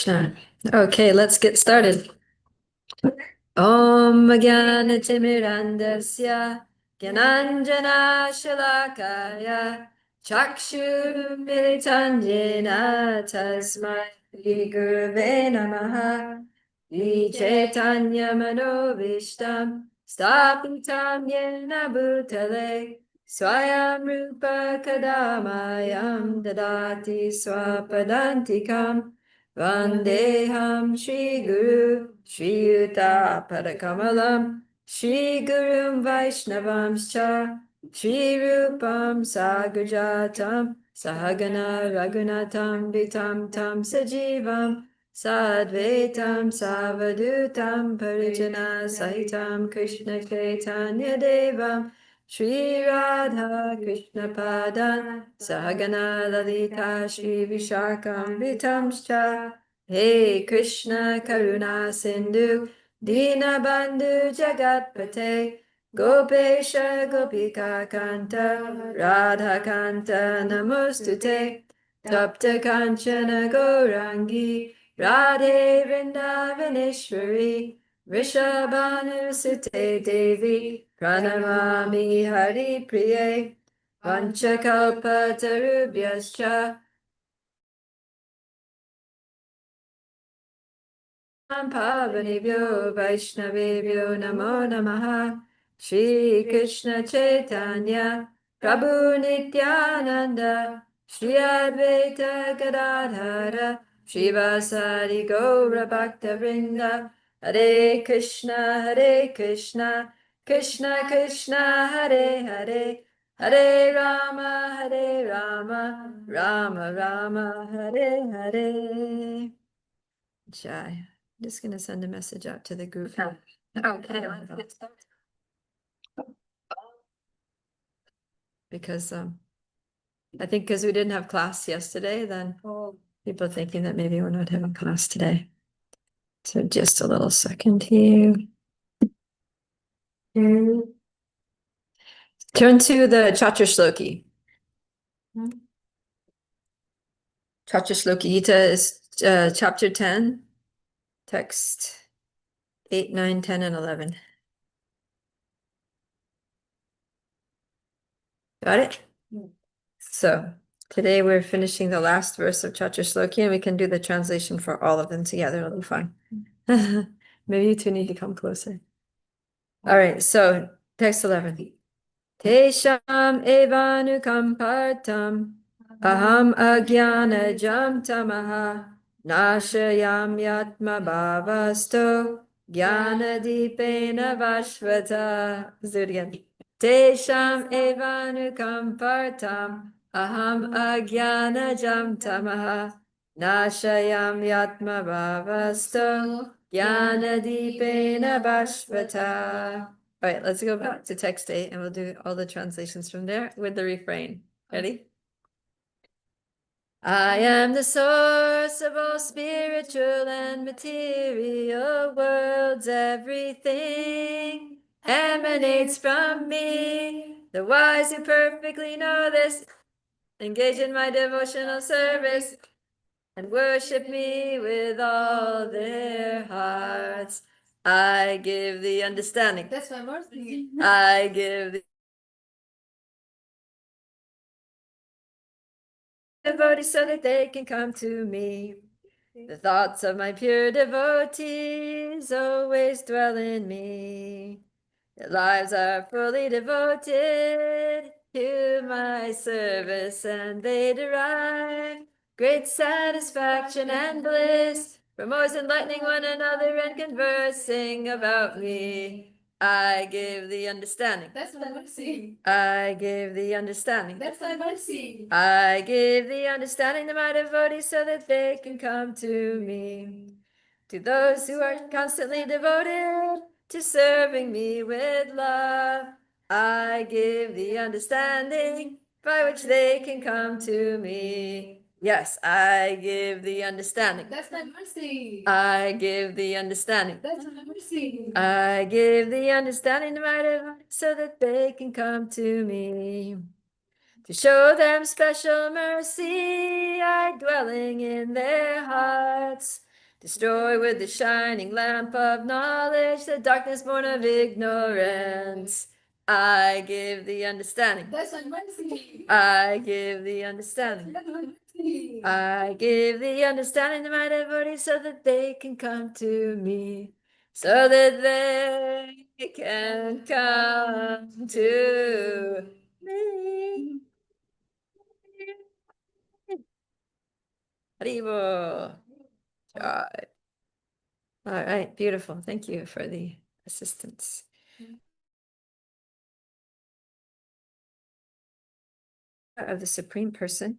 Krishna. Okay, let's get started. Om Jnana Timirandasya Gyananjana Shalakaya Chakshur Militanyena Tasmai Shri Gurave Namaha Shri Chaitanya Manovishtam Stapitam Yena Bhutale Swayam Rupa Kadamayam Dadati Swapadantikam Vandeham Shri Guru Shri Yuta Padakamalam Shri Gurum Vaishnavamscha Shri Rupam Sagrajatam Sahagana Raghunatam Vitam Tam Sajivam Sadvaitam Savadutam Parijana Sahitam Krishna Chaitanya Devam Shri Radha Krishna Padan Sahagana Lalita Shri Vishakam Vitamscha Hey Krishna Karuna Sindhu Dina Bandhu Jagatpate Gopesha Gopika Kanta Radha Kanta Namostute Tapta Kanchana Gourangi Radhe Vrindavaneshwari Rishabhanu Sute Devi Pranamami Hari Priye Vanchakalpatarubhyascha Pavanebhyo Vaishnavebhyo Namo Namaha Shri Krishna Chaitanya Prabhu Nityananda Shri Advaita Gadadhara Shivasari Gaura Bhakta Vrinda Hare Krishna Krishna Krishna Hare Hare Hare Rama Rama Rama Hare Hare Jai. I'm just going to send a message out to the group. Okay, let's get started. Because I think because we didn't have class yesterday, then people are thinking that maybe we're not having class today. So just a little second here. Turn to the Chaturshloki. Chaturshloki Gita is chapter 10, text 8, 9, 10, and 11. Got it? So today we're finishing the last verse of Chaturshloki, and we can do the translation for all of them together. It'll be fun. Maybe you two need to come closer. All right, so text 11. Tesham evanukampartam aham agyana jam tamaha nashayam yatma bhavasto jnana dipena vashvata. Let's do it again. Tesham evanukampartam aham agyana jam tamaha nashayam yatma bhavasto jnana dipena vashvata. All right, let's go back to text 8 and we'll do all the translations from there with the refrain. Ready? I am the source of all spiritual and material worlds. Everything emanates from me. The wise who perfectly know this engage in my devotional service and worship me with all their hearts. I give the understanding. That's my mercy. I give the devotees so that they can come to me. The thoughts of my pure devotees always dwell in me. Their lives are fully devoted to my service, and they derive great satisfaction and bliss from always enlightening one another and conversing about me. I give the understanding. That's my mercy. I give the understanding. That's my mercy. I give the understanding to my devotees so that they can come to me. To those who are constantly devoted to serving me with love, I give the understanding by which they can come to me. Yes, I give the understanding. That's my mercy. I give the understanding. That's my mercy. I give the understanding to my devotees so that they can come to me. To show them special mercy, I dwelling in their hearts. Destroy with the shining lamp of knowledge the darkness born of ignorance. I give the understanding. I give the understanding. I give the understanding to my devotees so that they can come to me. So that they can come to me. Haribo. All right, beautiful. Thank you for the assistance. Of the Supreme Person.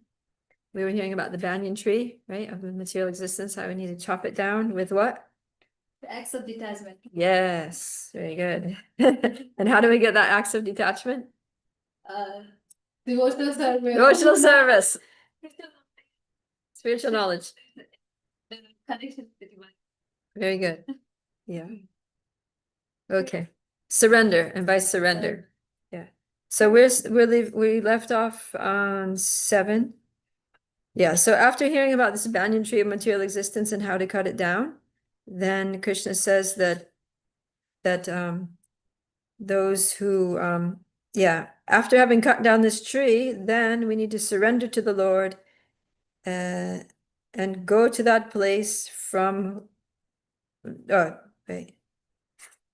We were hearing about the banyan tree, right? Of the material existence, how we need to chop it down with what? The acts of detachment. Yes, very good. And how do we get that acts of detachment? Devotional service. Devotional service. Spiritual knowledge. The connection to the divine. Very good. Yeah. Okay. Surrender, and by surrender. Yeah. So we left off on 7. Yeah, so after hearing about this banyan tree of material existence and how to cut it down, then Krishna says that those who after having cut down this tree, then we need to surrender to the Lord and go to that place from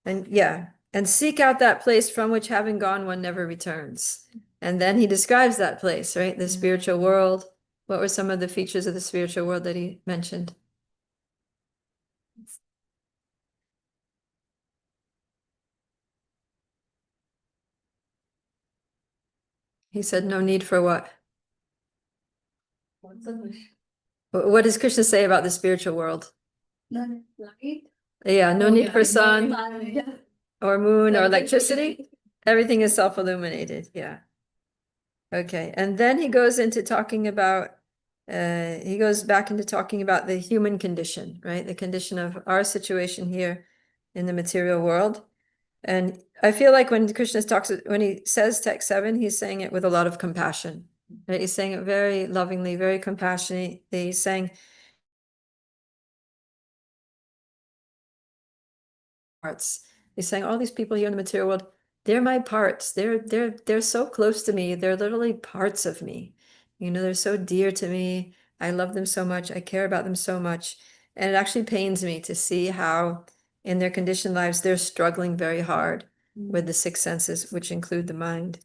and seek out that place from which having gone one never returns. And then he describes that place, right? The spiritual world. What were some of the features of the spiritual world that he mentioned? He said no need for what? What does Krishna say about the spiritual world? Yeah, no need for sun or moon or electricity. Everything is self-illuminated. Yeah. Okay. And then he goes into talking about, he goes back into talking about the human condition, right? The condition of our situation here in the material world. And I feel like when Krishna talks, when he says text 7, he's saying it with a lot of compassion. Right? He's saying it very lovingly, very compassionately. He's saying, parts. He's saying all these people here in the material world, they're my parts. They're so close to me. They're literally parts of me. You know, they're so dear to me. I love them so much. I care about them so much. And it actually pains me to see how in their conditioned lives, they're struggling very hard with the 6 senses, which include the mind.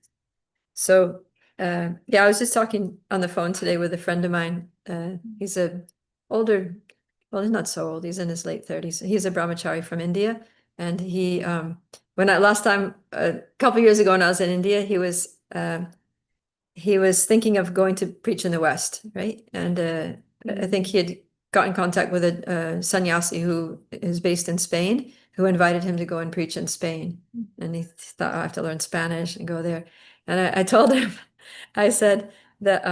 So, I was just talking on the phone today with a friend of mine. He's a older, well, he's not so old. He's in his late 30s. He's a brahmachari from India. And he, last time, a couple years ago when I was in India, he was thinking of going to preach in the West, right? And I think he had got in contact with a sannyasi who is based in Spain, who invited him to go and preach in Spain. And he thought, I have to learn Spanish and go there. And I told him, I said that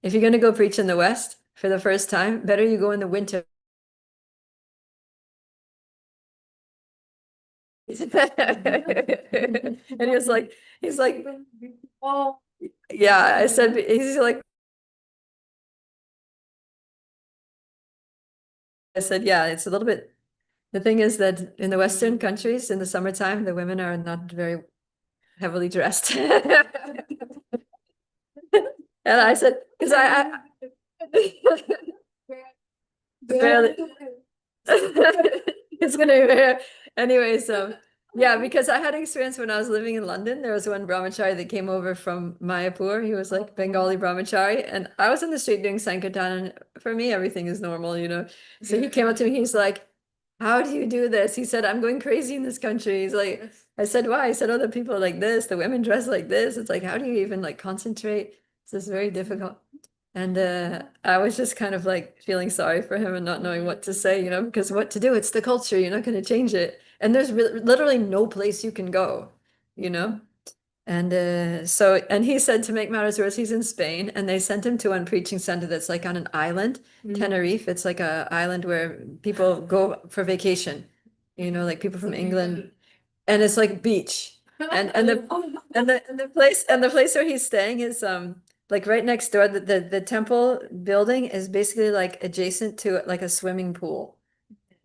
if you're going to go preach in the West for the first time, better you go in the winter. And he's like, oh, yeah. I said, he's like, I said, yeah, it's a little bit. The thing is that in the Western countries, in the summertime, the women are not very heavily dressed. And I said, because I barely, it's gonna be rare. Anyway, so yeah, because I had experience when I was living in London. There was one brahmachari that came over from Mayapur. He was like Bengali brahmachari, and I was in the street doing Sankirtan, and for me, everything is normal, you know. So he came up to me, he's like, how do you do this? He said, I'm going crazy in this country. He's like, I said, why? I said, oh, the people are like this, the women dress like this. It's like, how do you even like concentrate? This is very difficult. And I was just kind of like feeling sorry for him and not knowing what to say, you know, because what to do? It's the culture. You're not going to change it. And there's literally no place you can go, you know. And and he said to make matters worse, he's in Spain, and they sent him to one preaching center that's like on an island, Tenerife. It's like a island where people go for vacation, you know, like people from England, and it's like beach. And the place where he's staying is like right next door. The temple building is basically like adjacent to like a swimming pool.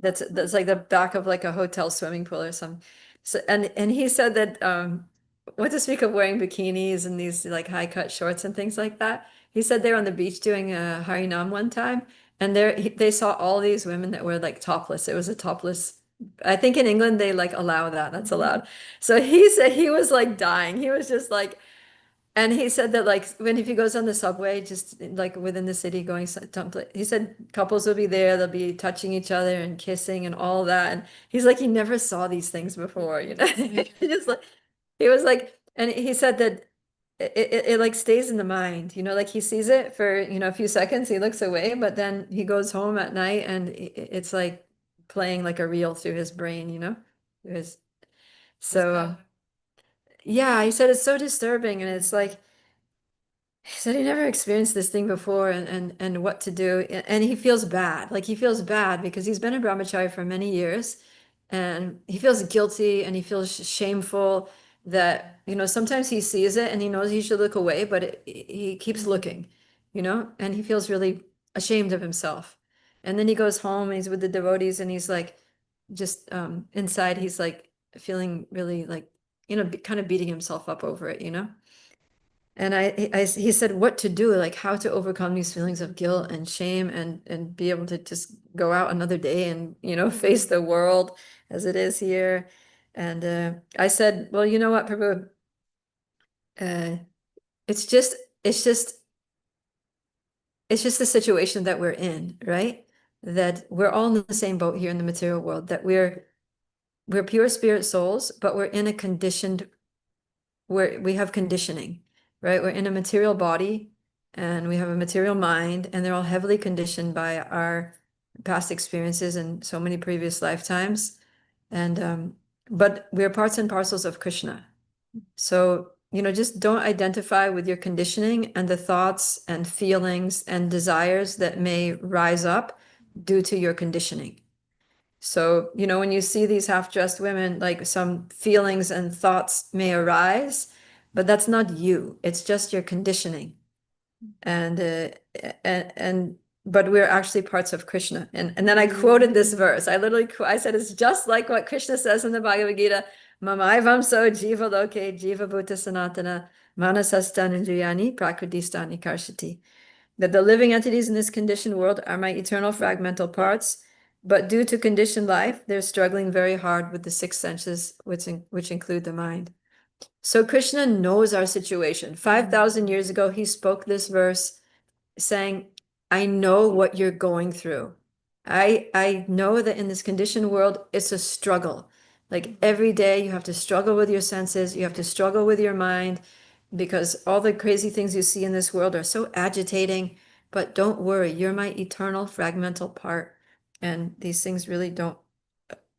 that's like the back of like a hotel swimming pool or something. So and he said that what to speak of wearing bikinis and these like high cut shorts and things like that. He said they were on the beach doing a Harinam one time, and they saw all these women that were like topless. It was a topless. I think in England they like allow that. That's allowed. So he said he was like dying. He was just like, and he said that like when if he goes on the subway, just like within the city going someplace, he said couples will be there, they'll be touching each other and kissing and all that. And he's like he never saw these things before, you know. He just like he was like, and he said that it like stays in the mind, you know, like he sees it for, you know, a few seconds, he looks away, but then he goes home at night and it's like playing like a reel through his brain, you know. It was so yeah, he said it's so disturbing and it's like he said he never experienced this thing before and what to do. And he feels bad. Like he feels bad because he's been a brahmachari for many years and he feels guilty and he feels shameful that, you know, sometimes he sees it and he knows he should look away, but he keeps looking, you know, and he feels really ashamed of himself. And then he goes home and he's with the devotees and he's like, just inside, he's like feeling really like, you know, kind of beating himself up over it, you know? And he said what to do, like how to overcome these feelings of guilt and shame and be able to just go out another day and, you know, face the world as it is here. And I said, well, you know what, Prabhu, uh, it's just, it's just, it's just the situation that we're in, right? That we're all in the same boat here in the material world, that we're pure spirit souls, but we're in a conditioned where we have conditioning, right? We're in a material body and we have a material mind, and they're all heavily conditioned by our past experiences and so many previous lifetimes. And but we're parts and parcels of Krishna. So, you know, just don't identify with your conditioning and the thoughts and feelings and desires that may rise up due to your conditioning. So, you know, when you see these half-dressed women, like some feelings and thoughts may arise, but that's not you. It's just your conditioning. And but we're actually parts of Krishna. And then I quoted this verse. I literally I said it's just like what Krishna says in the Bhagavad Gita, Mamaivam so jiva loke jiva bhuta sanatana manasastan indriyani prakriti karshati, that the living entities in this conditioned world are my eternal fragmental parts, but due to conditioned life, they're struggling very hard with the six senses, which include the mind. So Krishna knows our situation. 5,000 years ago, he spoke this verse saying, I know what you're going through. I know that in this conditioned world, it's a struggle. Like every day you have to struggle with your senses, you have to struggle with your mind, because all the crazy things you see in this world are so agitating. But don't worry, you're my eternal fragmental part, and these things really don't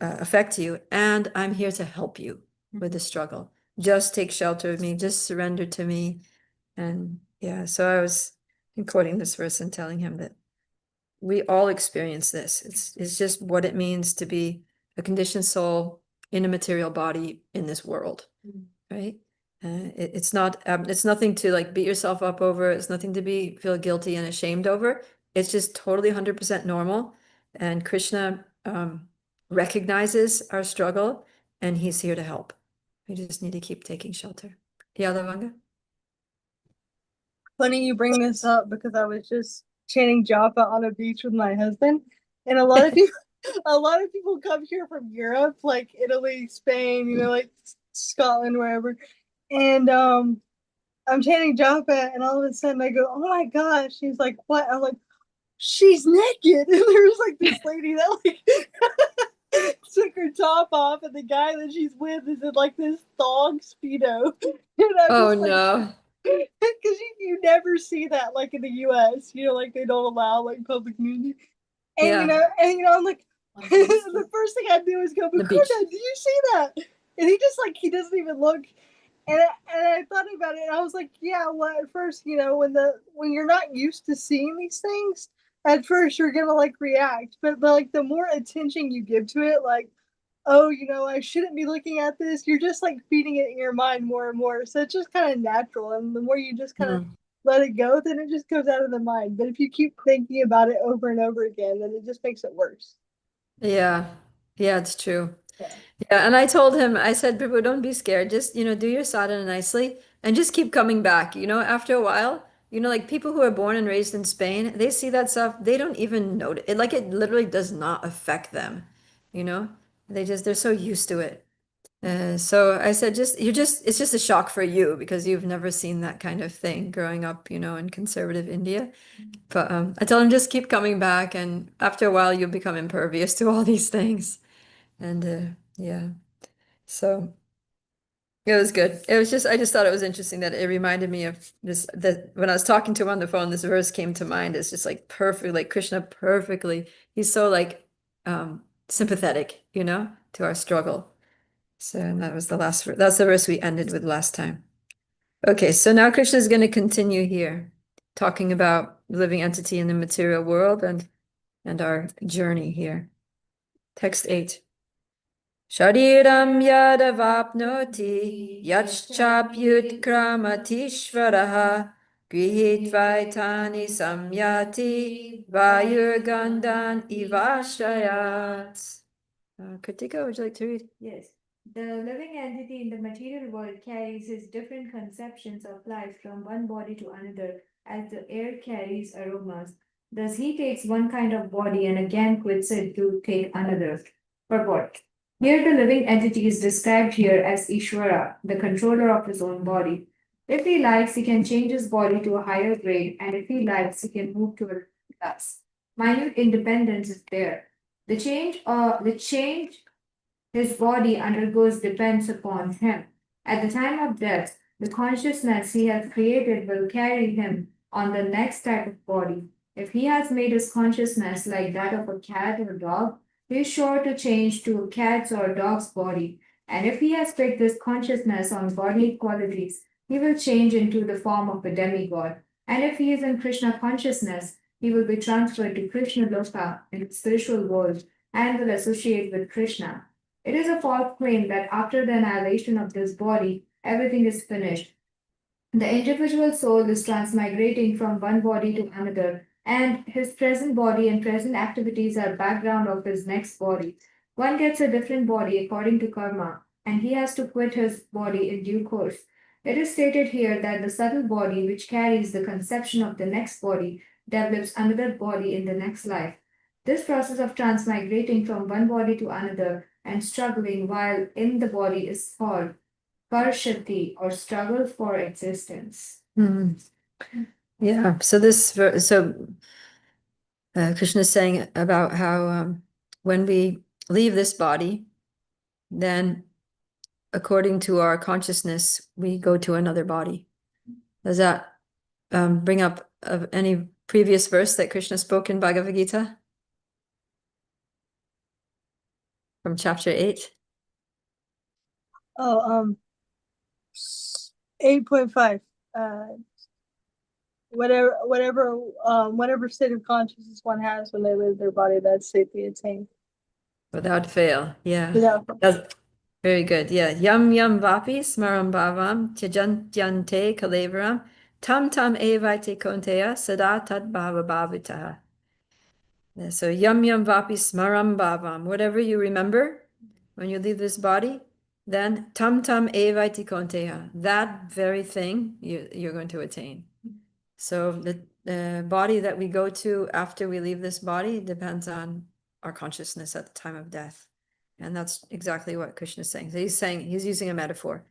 affect you. And I'm here to help you with the struggle. Just take shelter of me, just surrender to me. And yeah, so I was quoting this verse and telling him that we all experience this. It's just what it means to be a conditioned soul in a material body in this world, right? It's not it's nothing to like beat yourself up over. It's nothing to be feel guilty and ashamed over. It's just totally 100% normal. And Krishna recognizes our struggle and he's here to help. We just need to keep taking shelter. Yeah, Lavanga? Funny you bring this up because I was just chanting japa on a beach with my husband, and a lot of people, a lot of people come here from Europe, like Italy, Spain, you know, like Scotland, wherever, and I'm chanting japa, and all of a sudden I go, "Oh my gosh!" She's like, "What?" I'm like, "She's naked," and there's like this lady that like took her top off, and the guy that she's with is in like this thong speedo, and I'm Oh just like, no. because you never see that like in the US, you know, like they don't allow like public nudity. And Yeah. I'm like, the first thing I do is go, The beach. Bakuna, did you see that? And he just like he doesn't even look. And I thought about it, and I was like, yeah, well, at first, you know, when you're not used to seeing these things, at first you're gonna like react, but like the more attention you give to it, like, oh, you know, I shouldn't be looking at this. You're just like feeding it in your mind more and more. So it's just kind of natural. And the more you just kind of let it go, then it just goes out of the mind. But if you keep thinking about it over and over again, then it just makes it worse. Yeah. Yeah, it's true. Yeah. Yeah, and I told him, I said, Prabhu, don't be scared. Just, do your sadhana nicely and just keep coming back. After a while, like people who are born and raised in Spain, they see that stuff, they don't even notice it. Like it literally does not affect them, you know? They're so used to it. So I said, it's just a shock for you because you've never seen that kind of thing growing up, in conservative India. But I told him just keep coming back, and after a while, you'll become impervious to all these things. And yeah, so it was good. It was just, I just thought it was interesting that it reminded me of this, that when I was talking to him on the phone, this verse came to mind. It's just like perfect, like Krishna perfectly. He's so like sympathetic, to our struggle. So and that was that's the verse we ended with last time. Okay, so now Krishna is going to continue here, talking about the living entity in the material world and our journey here. Text 8. Shariram yadavapnoti yachapyutkramatishvaraha grihitvaitani samyati vayurgandan ivashayat. Kritika, would you like to read? Yes. The living entity in the material world carries his different conceptions of life from one body to another, as the air carries aromas. Thus, he takes one kind of body and again quits it to take another. Purport. Here, the living entity is described here as Ishvara, the controller of his own body. If he likes, he can change his body to a higher grade, and if he likes, he can move to a class. Minute independence is there. The change his body undergoes depends upon him. At the time of death, the consciousness he has created will carry him on the next type of body. If he has made his consciousness like that of a cat or dog, he is sure to change to a cat's or a dog's body. And if he has picked this consciousness on bodily qualities, he will change into the form of a demigod. And if he is in Krishna consciousness, he will be transferred to Krishna Loka in the spiritual world and will associate with Krishna. It is a false claim that after the annihilation of this body, everything is finished. The individual soul is transmigrating from one body to another, and his present body and present activities are background of his next body. One gets a different body according to karma, and he has to quit his body in due course. It is stated here that the subtle body, which carries the conception of the next body, develops another body in the next life. This process of transmigrating from one body to another and struggling while in the body is called Parshati or struggle for existence. Yeah, so Krishna is saying about how when we leave this body, then according to our consciousness, we go to another body. Does that bring up any previous verse that Krishna spoke in Bhagavad Gita? From chapter 8? Oh, 8.5. Whatever state of consciousness one has when they leave their body, that's safely attained. Without fail, yeah. Without That's very good. Yeah. Yam yam vapi smaram bhavam tyajantyante kalevaram tam tam evaite konteya sada tad bhava bhavitaha. Yeah, so yam yam vapi smaram bhavam. Whatever you remember when you leave this body, then tam tam evaite konteya. That very thing you're going to attain. So the body that we go to after we leave this body depends on our consciousness at the time of death. And that's exactly what Krishna is saying. So he's using a metaphor.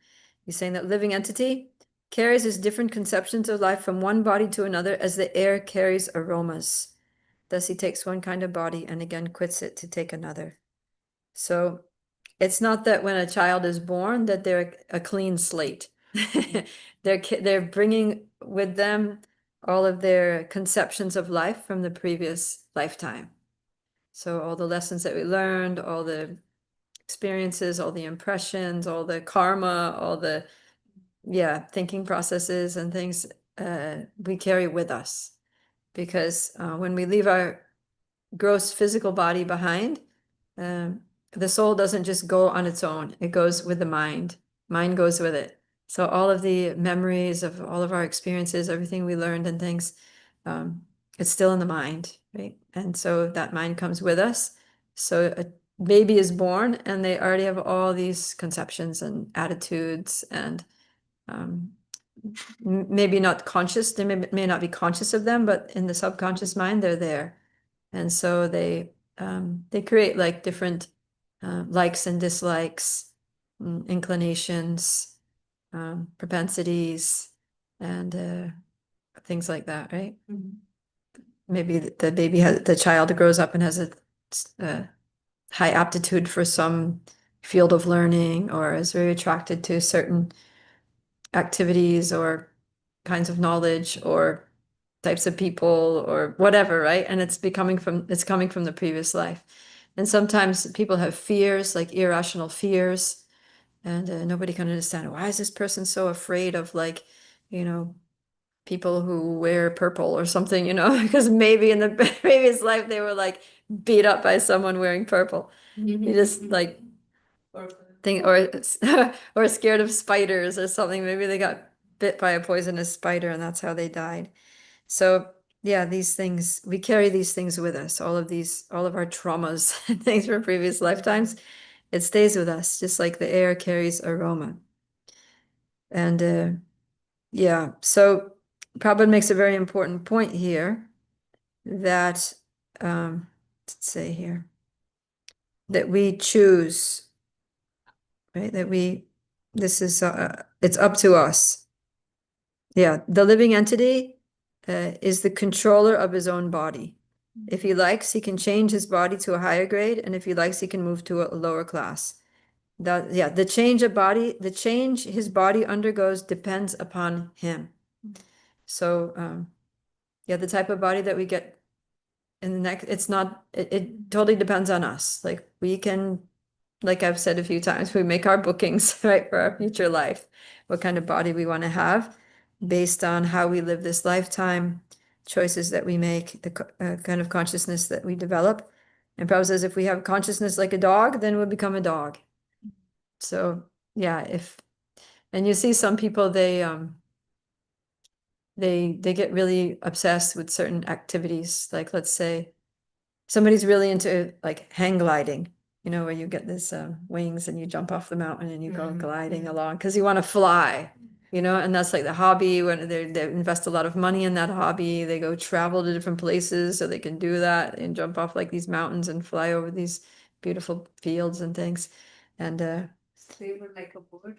He's saying that living entity carries his different conceptions of life from one body to another as the air carries aromas. Thus he takes one kind of body and again quits it to take another. So it's not that when a child is born that they're a clean slate. They're bringing with them all of their conceptions of life from the previous lifetime. So all the lessons that we learned, all the experiences, all the impressions, all the karma, all the thinking processes and things we carry with us. Because when we leave our gross physical body behind, the soul doesn't just go on its own. It goes with the mind. Mind goes with it. So all of the memories of all of our experiences, everything we learned and things, it's still in the mind, right? And so that mind comes with us. So a baby is born and they already have all these conceptions and attitudes and maybe not conscious, they may not be conscious of them, but in the subconscious mind, they're there. And so they create like different likes and dislikes, inclinations, propensities, and things like that, right? Maybe the child grows up and has a high aptitude for some field of learning or is very attracted to certain activities or kinds of knowledge or types of people or whatever, right? And it's coming from the previous life. And sometimes people have fears, like irrational fears, and nobody can understand why is this person so afraid of, like, people who wear purple or something, because maybe in the previous life they were like beat up by someone wearing purple. You just like think, or scared of spiders or something. Maybe they got bit by a poisonous spider and that's how they died. So yeah, these things, we carry these things with us, all of our traumas and things from previous lifetimes. It stays with us, just like the air carries aroma. And yeah, so Prabhupada makes a very important point here that, let's say here, that we choose, right? It's up to us. Yeah, the living entity is the controller of his own body. If he likes, he can change his body to a higher grade, and if he likes, he can move to a lower class. The change his body undergoes depends upon him. So, the type of body that we get in the next, it totally depends on us. Like we can, like I've said a few times, we make our bookings, right, for our future life, what kind of body we want to have based on how we live this lifetime, choices that we make, the kind of consciousness that we develop. And Prabhupada says if we have consciousness like a dog, then we'll become a dog. So yeah, and you see some people, they get really obsessed with certain activities. Like let's say somebody's really into like hang gliding, where you get this wings and you jump off the mountain and you go gliding along because you want to fly, and that's like the hobby. When they invest a lot of money in that hobby, they go travel to different places so they can do that and jump off like these mountains and fly over these beautiful fields and things. And They were like a bird.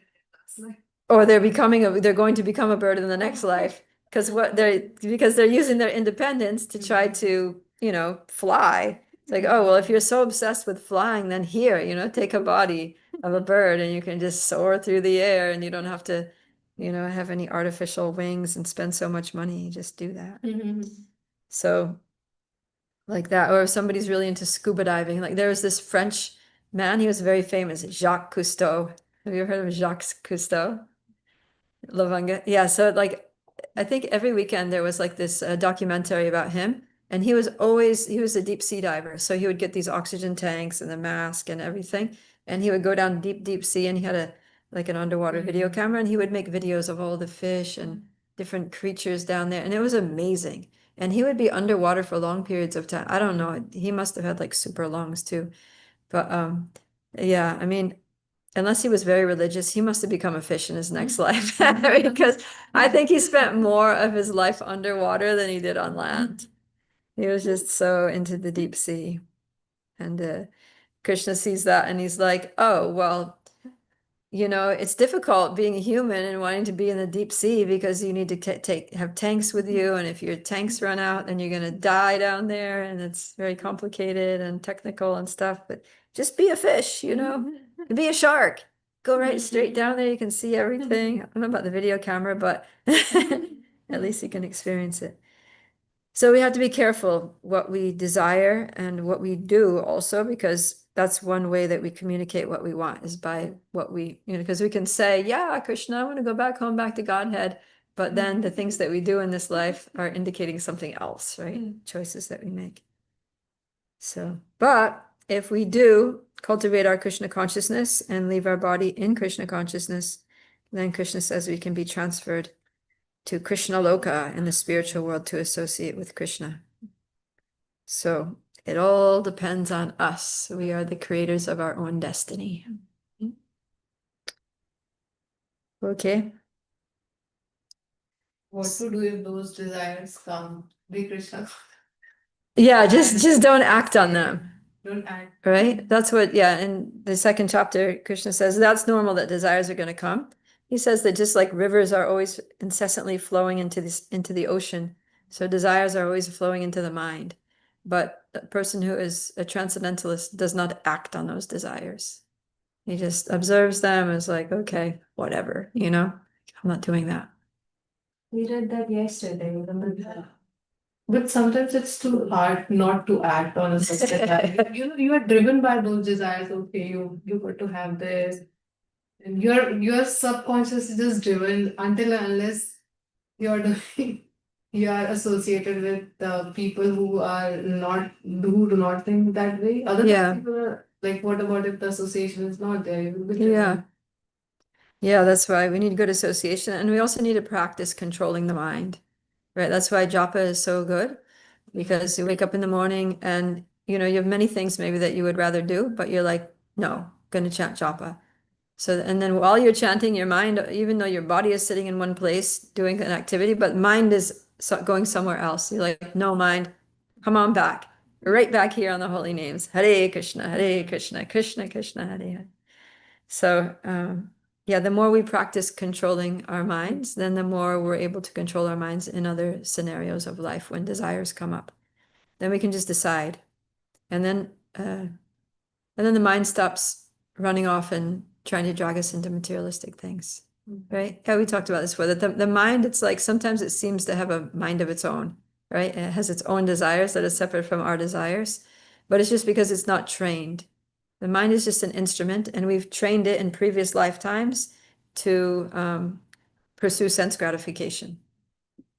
or they're going to become a bird in the next life because they're using their independence to try to fly. It's like, oh well, if you're so obsessed with flying, then here, take a body of a bird and you can just soar through the air and you don't have to have any artificial wings and spend so much money. You just do that. So like that. Or if somebody's really into scuba diving, like there was this French man, he was very famous, Jacques Cousteau. Have you ever heard of Jacques Cousteau? Lavanga. Yeah, so like I think every weekend there was like this documentary about him, and he was a deep sea diver, so he would get these oxygen tanks and the mask and everything, and he would go down deep sea, and he had an underwater video camera, and he would make videos of all the fish and different creatures down there, and it was amazing. And he would be underwater for long periods of time. I don't know, he must have had like super lungs too. But yeah, I mean, unless he was very religious, he must have become a fish in his next life because I think he spent more of his life underwater than he did on land. He was just so into the deep sea. And Krishna sees that and he's like, oh, well, it's difficult being a human and wanting to be in the deep sea because you need to have tanks with you. And if your tanks run out, then you're going to die down there. And it's very complicated and technical and stuff. But just be a fish, be a shark. Go right straight down there. You can see everything. I don't know about the video camera, but at least you can experience it. So we have to be careful what we desire and what we do also, because that's one way that we communicate what we want is by what we, because we can say, yeah, Krishna, I want to go back home, back to Godhead. But then the things that we do in this life are indicating something else, right? Choices that we make. So, but if we do cultivate our Krishna consciousness and leave our body in Krishna consciousness, then Krishna says we can be transferred to Krishna Loka in the spiritual world to associate with Krishna. So It all depends on us. We are the creators of our own destiny. Okay. What to do if those desires come? Be Krishna. Yeah, just don't act on them. Don't act. Right? That's what, yeah, in the second chapter, Krishna says that's normal that desires are going to come. He says that just like rivers are always incessantly flowing into the ocean, so desires are always flowing into the mind. But a person who is a transcendentalist does not act on those desires. He just observes them as like, okay, whatever, I'm not doing that. We read that yesterday, remember? But sometimes it's too hard not to act on a such desire. You are driven by those desires. Okay, you got to have this, and your subconscious is just driven until and unless you're doing you are associated with people who do not think that way. Other Yeah. people are like, what about if the association is not there? You will be Yeah. driven. Yeah, that's why we need good association, and we also need to practice controlling the mind, right? That's why japa is so good, because you wake up in the morning and you have many things maybe that you would rather do, but you're like, no, gonna chant japa. So, and then while you're chanting, your mind, even though your body is sitting in one place doing an activity, but mind is going somewhere else. You're like, no, mind, come on back, right back here on the holy names. Hare Krishna, Hare Krishna, Krishna Krishna, Hare Hare. So, yeah, the more we practice controlling our minds, then the more we're able to control our minds in other scenarios of life when desires come up. Then we can just decide. And then the mind stops running off and trying to drag us into materialistic things. Right? Yeah, we talked about this before. That the mind, it's like sometimes it seems to have a mind of its own, right? It has its own desires that are separate from our desires, but it's just because it's not trained. The mind is just an instrument, and we've trained it in previous lifetimes to pursue sense gratification.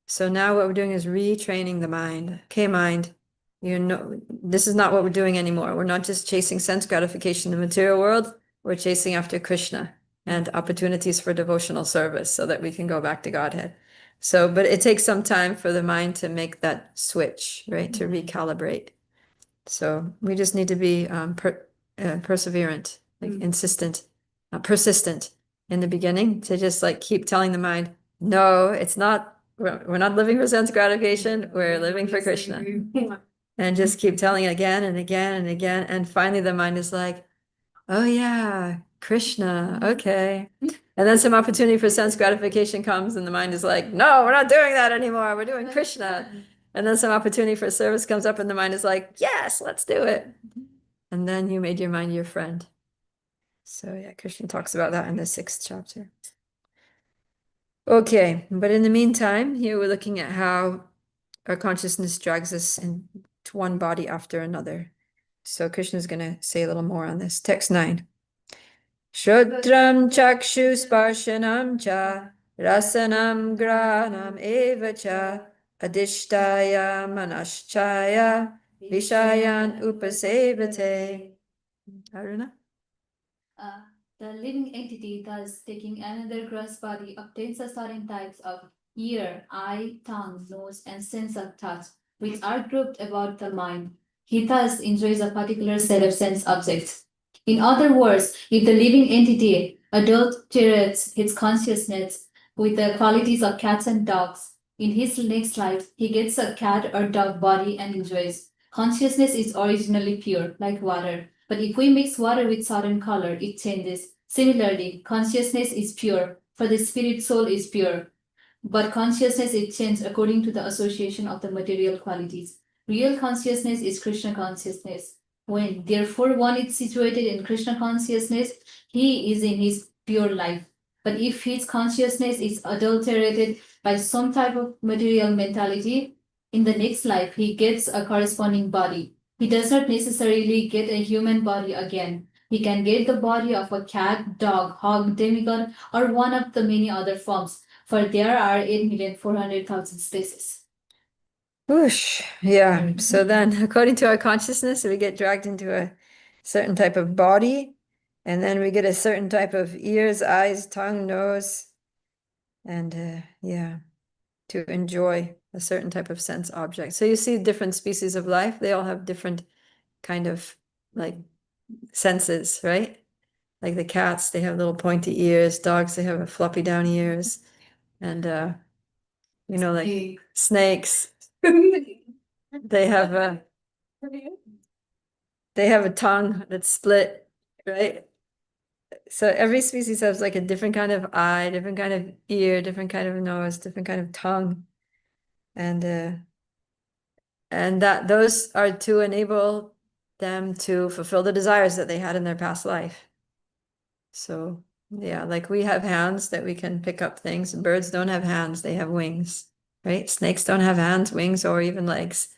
So now what we're doing is retraining the mind. Okay, mind, this is not what we're doing anymore. We're not just chasing sense gratification in the material world. We're chasing after Krishna and opportunities for devotional service so that we can go back to Godhead. So, but it takes some time for the mind to make that switch, right? To recalibrate. So we just need to be perseverant, like insistent, persistent in the beginning, to just like keep telling the mind, no, it's not, we're not living for sense gratification, we're living for Krishna. And just keep telling it again and again and again. And finally the mind is like, oh yeah, Krishna, okay. And then some opportunity for sense gratification comes and the mind is like, no, we're not doing that anymore, we're doing Krishna. And then some opportunity for service comes up and the mind is like, yes, let's do it. And then you made your mind your friend. So yeah, Krishna talks about that in the 6th chapter. Okay, but in the meantime, here we're looking at how our consciousness drags us into one body after another. So Krishna is going to say a little more on this. Text 9. Shodram chakshu sparshanam cha rasanam granam eva cha adishtaya manaschaya vishayan upasevate. Aruna? The living entity, thus taking another gross body, obtains a certain types of ear, eye, tongue, nose, and sense of touch, which are grouped about the mind. He thus enjoys a particular set of sense objects. In other words, if the living entity adulterates his consciousness with the qualities of cats and dogs, in his next life, he gets a cat or dog body and enjoys. Consciousness is originally pure, like water. But if we mix water with certain color, it changes. Similarly, consciousness is pure, for the spirit soul is pure. But consciousness is changed according to the association of the material qualities. Real consciousness is Krishna consciousness. When, therefore, one is situated in Krishna consciousness, he is in his pure life. But if his consciousness is adulterated by some type of material mentality, in the next life, he gets a corresponding body. He does not necessarily get a human body again. He can get the body of a cat, dog, hog, demigod, or one of the many other forms, for there are 8,400,000 species. Whoosh. Yeah. So then, according to our consciousness, we get dragged into a certain type of body, and then we get a certain type of ears, eyes, tongue, nose, and yeah, to enjoy a certain type of sense object. So you see different species of life, they all have different kind of like senses, right? Like the cats, they have little pointy ears. Dogs, they have floppy down ears. And you know, like snakes, they have a tongue that's split, right? So every species has like a different kind of eye, different kind of ear, different kind of nose, different kind of tongue. And that those are to enable them to fulfill the desires that they had in their past life. So yeah, like we have hands that we can pick up things. Birds don't have hands, they have wings, right? Snakes don't have hands, wings, or even legs.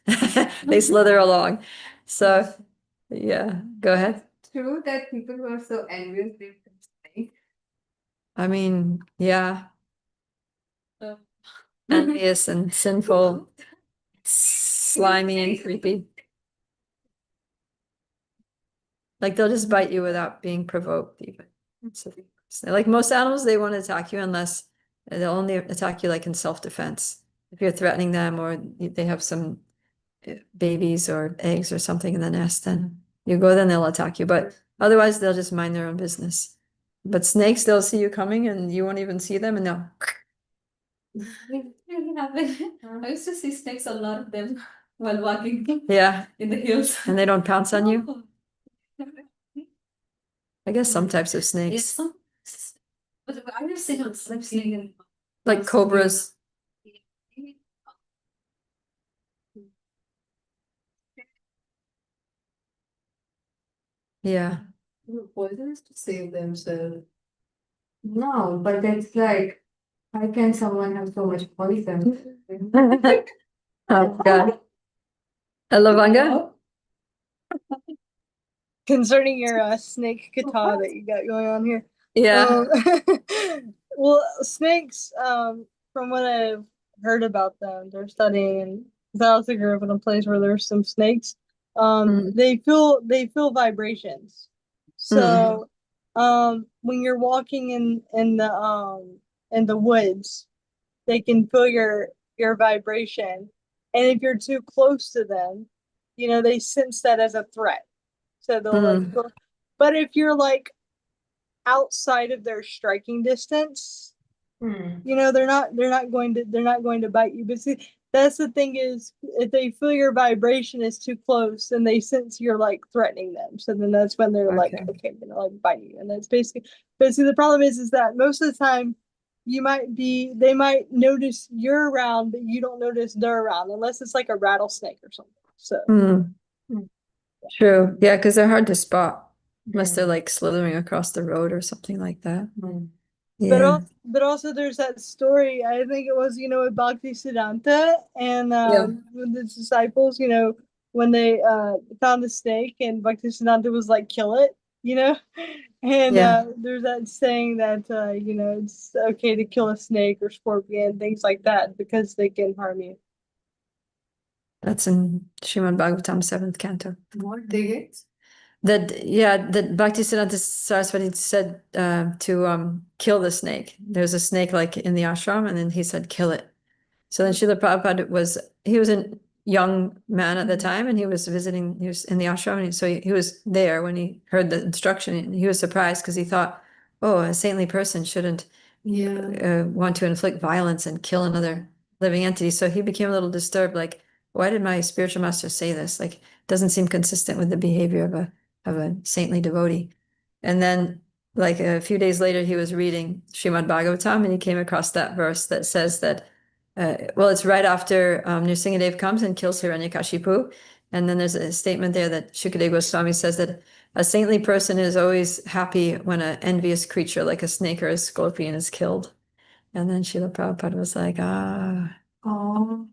They slither along. So yeah, go ahead. True that people who are so envious, they can snake. I mean, yeah, Oh. envious and sinful, slimy and creepy. Like they'll just bite you without being provoked even. So, like most animals, they won't attack you unless they'll only attack you like in self-defense. If you're threatening them or they have some babies or eggs or something in the nest, then you go, then they'll attack you. But otherwise, they'll just mind their own business. But snakes, they'll see you coming and you won't even see them and they'll. It really happened. I used to see snakes, a lot of them, while walking Yeah, in the hills. and they don't pounce on you. Oh. I guess some types of Yes, snakes, but I just seen a slip snake and like cobras. Yeah. Poisonous to save themselves. No, but it's like, how can someone have so much poison? Oh God. A lavanga? Concerning your snake kata that you got going on here. Yeah. Well, snakes, from what I've heard about them, they're studying, and 'cause I also grew up in a place where there's some snakes. Mm. They feel vibrations. So, when you're walking in the woods, they can feel your vibration, and if you're too close to them, they sense that as a threat. So they'll but if you're like outside of their striking distance, they're not going to bite you. But see, that's the thing is, if they feel your vibration is too close, then they sense you're like threatening them. So then that's when they're like, Okay. okay, I'm gonna like bite you. And that's basically, but see, the problem is that most of the time they might notice you're around, but you don't notice they're around unless it's like a rattlesnake or something. So True. Yeah, because they're hard to spot unless they're like slithering across the road or something like that. Yeah. But also there's that story, I think it was, with Bhakti Siddhanta and Yeah. with the disciples, when they found the snake and Bhakti Siddhanta was like, kill it, and Yeah. there's that saying that it's okay to kill a snake or scorpion, things like that, because they can harm you. That's in Srimad Bhagavatam, 7th canto. What they get? That Bhaktisiddhanta Saraswati said to kill the snake. There's a snake like in the ashram, and then he said, kill it. So then Srila Prabhupada he was a young man at the time, and he was visiting, he was in the ashram, and so he was there when he heard the instruction, and he was surprised because he thought, oh, a saintly person shouldn't want to inflict violence and kill another living entity. So he became a little disturbed, like, why did my spiritual master say this? Like, doesn't seem consistent with the behavior of a saintly devotee. And then, like a few days later, he was reading Srimad Bhagavatam, and he came across that verse that says that, well, it's right after Nrsingadev comes and kills Hiranyakashipu. And then there's a statement there that Shukadeva Goswami says that a saintly person is always happy when an envious creature like a snake or a scorpion is killed. And then Srila Prabhupada was like, Oh.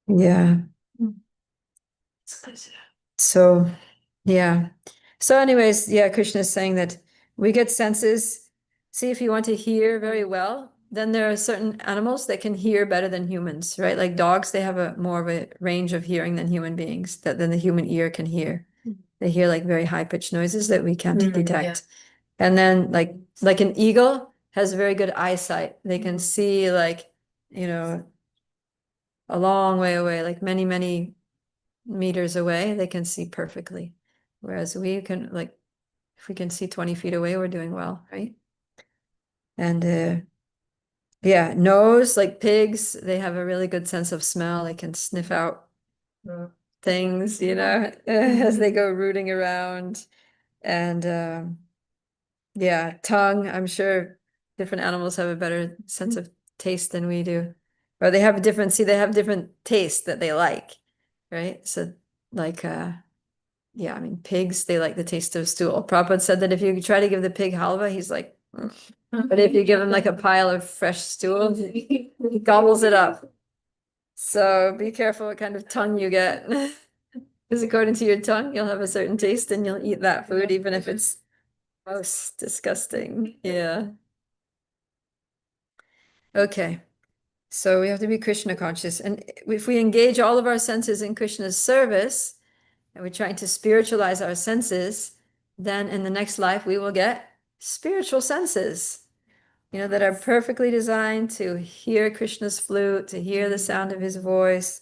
yeah. So, yeah. So anyways, yeah, Krishna is saying that we get senses. See, if you want to hear very well, then there are certain animals that can hear better than humans, right? Like dogs, they have a more of a range of hearing than human beings, than the human ear can hear. They hear like very high-pitched noises that we can't detect. And then like an eagle has very good eyesight. They can see like, a long way away, like many, many meters away, they can see perfectly. Whereas we can, like, if we can see 20 feet away, we're doing well, right? And yeah, nose, like pigs, they have a really good sense of smell. They can sniff out things, as they go rooting around. And yeah, tongue, I'm sure different animals have a better sense of taste than we do. Or they have different tastes that they like, right? So like yeah, I mean pigs, they like the taste of stool. Prabhupada said that if you try to give the pig halva, he's like, "Mm." But if you give him like a pile of fresh stool, he gobbles it up. So be careful what kind of tongue you get. Because according to your tongue, you'll have a certain taste and you'll eat that food, even if it's most disgusting. Yeah. Okay. So we have to be Krishna conscious. And if we engage all of our senses in Krishna's service, and we're trying to spiritualize our senses, then in the next life we will get spiritual senses, that are perfectly designed to hear Krishna's flute, to hear the sound of his voice,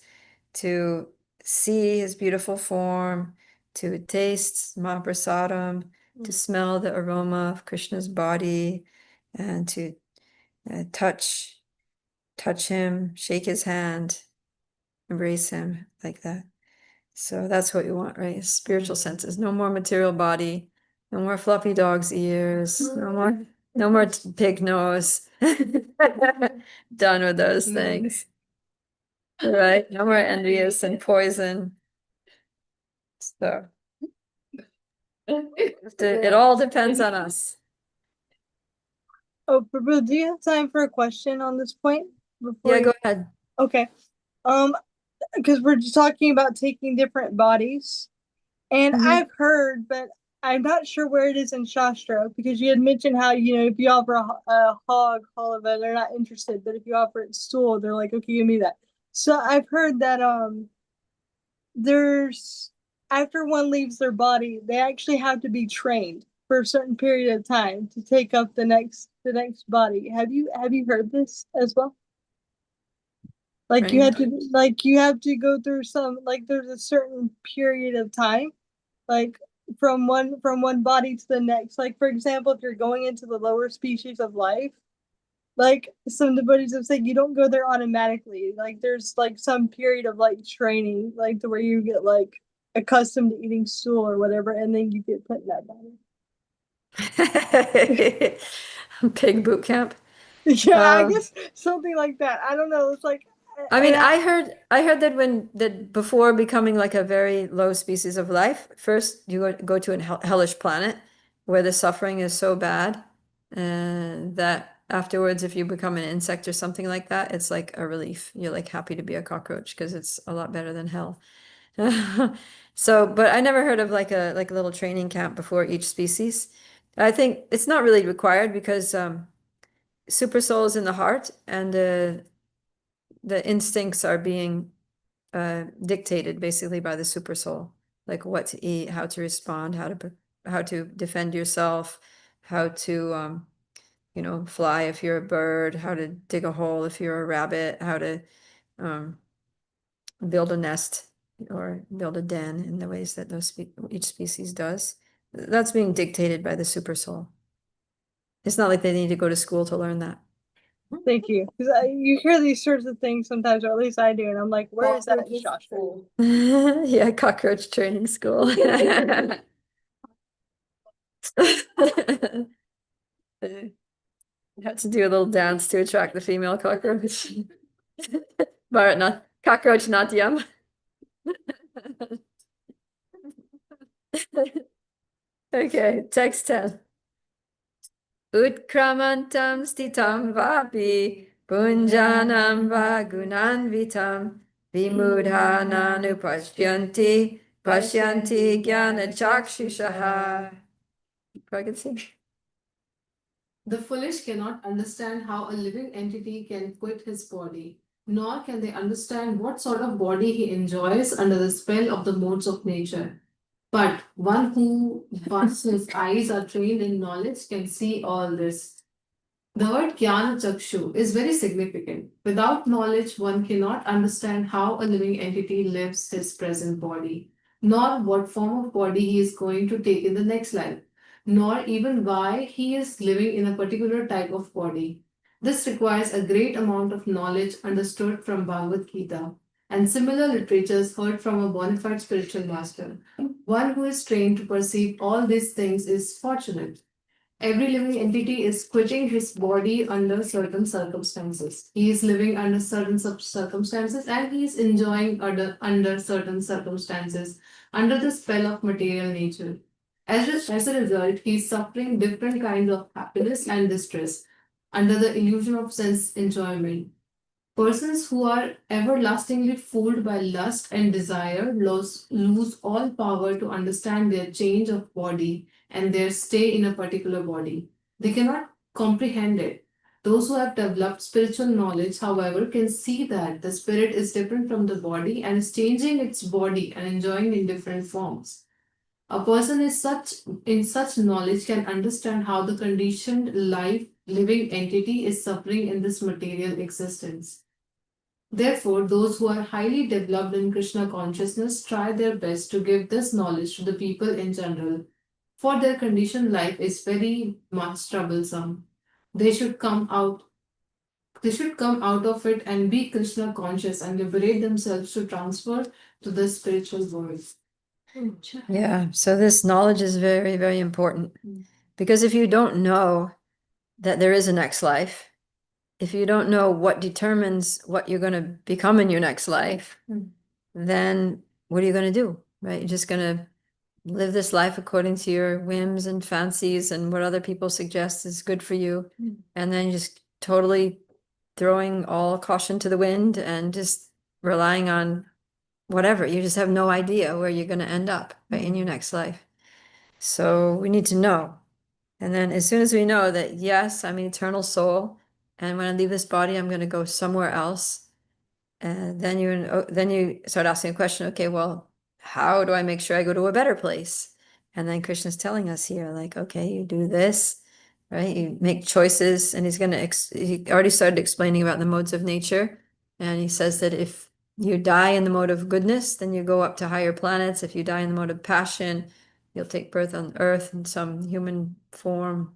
to see his beautiful form, to taste Mahaprasadam, to smell the aroma of Krishna's body, and to touch him, shake his hand, embrace him like that. So that's what you want, right? Spiritual senses. No more material body, no more fluffy dog's ears, no more pig nose. Done with those things. Right? No more envious and poison. So it all depends on us. Oh, Prabhu, do you have time for a question on this point? Yeah, go ahead. Okay. Because we're just talking about taking different bodies. And I've heard, but I'm not sure where it is in Shastra, because you had mentioned how, if you offer a hog halava, they're not interested. But if you offer it stool, they're like, okay, give me that. So I've heard that there's after one leaves their body, they actually have to be trained for a certain period of time to take up the next body. Have you heard this as well? Like you have to go through there's a certain period of time, like from one body to the next. Like for example, if you're going into the lower species of life, like some devotees have said, you don't go there automatically. Like there's like some period of like training, like to where you get like accustomed to eating stool or whatever, and then you get put in that body. Pig boot camp. Yeah, I guess something like that. I don't know. It's like I mean, I heard that before becoming like a very low species of life, first you go to a hellish planet where the suffering is so bad, and that afterwards, if you become an insect or something like that, it's like a relief. You're like happy to be a cockroach because it's a lot better than hell. So, but I never heard of like a little training camp before each species. I think it's not really required because super soul is in the heart, and the instincts are being dictated basically by the super soul, like what to eat, how to respond, how to defend yourself, how to fly if you're a bird, how to dig a hole if you're a rabbit, how to build a nest or build a den in the ways that each species does. That's being dictated by the super soul. It's not like they need to go to school to learn that. Thank you. Because you hear these sorts of things sometimes, or at least I do, and I'm like, where is that in Shastra? Yeah, cockroach training school. You have to do a little dance to attract the female cockroach. Bharat cockroach natyam. Okay, text 10. Utkramantam stitam vapi punjanam va gunanvitam vimudhananupashyanti pashyanti jnana chakshushaha. Pragati. The foolish cannot understand how a living entity can quit his body, nor can they understand what sort of body he enjoys under the spell of the modes of nature. But one who once his eyes are trained in knowledge can see all this. The word Jnana Chakshu is very significant. Without knowledge, one cannot understand how a living entity lives his present body, nor what form of body he is going to take in the next life, nor even why he is living in a particular type of body. This requires a great amount of knowledge understood from Bhagavad Gita and similar literatures heard from a bona fide spiritual master. One who is trained to perceive all these things is fortunate. Every living entity is quitting his body under certain circumstances. He is living under certain circumstances and he is enjoying under certain circumstances under the spell of material nature. As a result, he is suffering different kinds of happiness and distress under the illusion of sense enjoyment. Persons who are everlastingly fooled by lust and desire lose all power to understand their change of body and their stay in a particular body. They cannot comprehend it. Those who have developed spiritual knowledge, however, can see that the spirit is different from the body and is changing its body and enjoying in different forms. A person in such knowledge can understand how the conditioned life living entity is suffering in this material existence. Therefore, those who are highly developed in Krishna consciousness try their best to give this knowledge to the people in general, for their conditioned life is very much troublesome. They should come out they should come out of it and be Krishna conscious and liberate themselves to transfer to the spiritual world. Yeah, so this knowledge is very, very important. Because if you don't know that there is a next life, if you don't know what determines what you're going to become in your next life, then what are you going to do? Right? You're just going to live this life according to your whims and fancies and what other people suggest is good for you. And then just totally throwing all caution to the wind and just relying on whatever. You just have no idea where you're going to end up, right, in your next life. So we need to know. And then as soon as we know that, yes, I'm an eternal soul, and when I leave this body, I'm going to go somewhere else. And then you start asking a question, okay, well, how do I make sure I go to a better place? And then Krishna's telling us here, like, okay, you do this, right? You make choices, and he's going to, he already started explaining about the modes of nature. And he says that if you die in the mode of goodness, then you go up to higher planets. If you die in the mode of passion, you'll take birth on earth in some human form.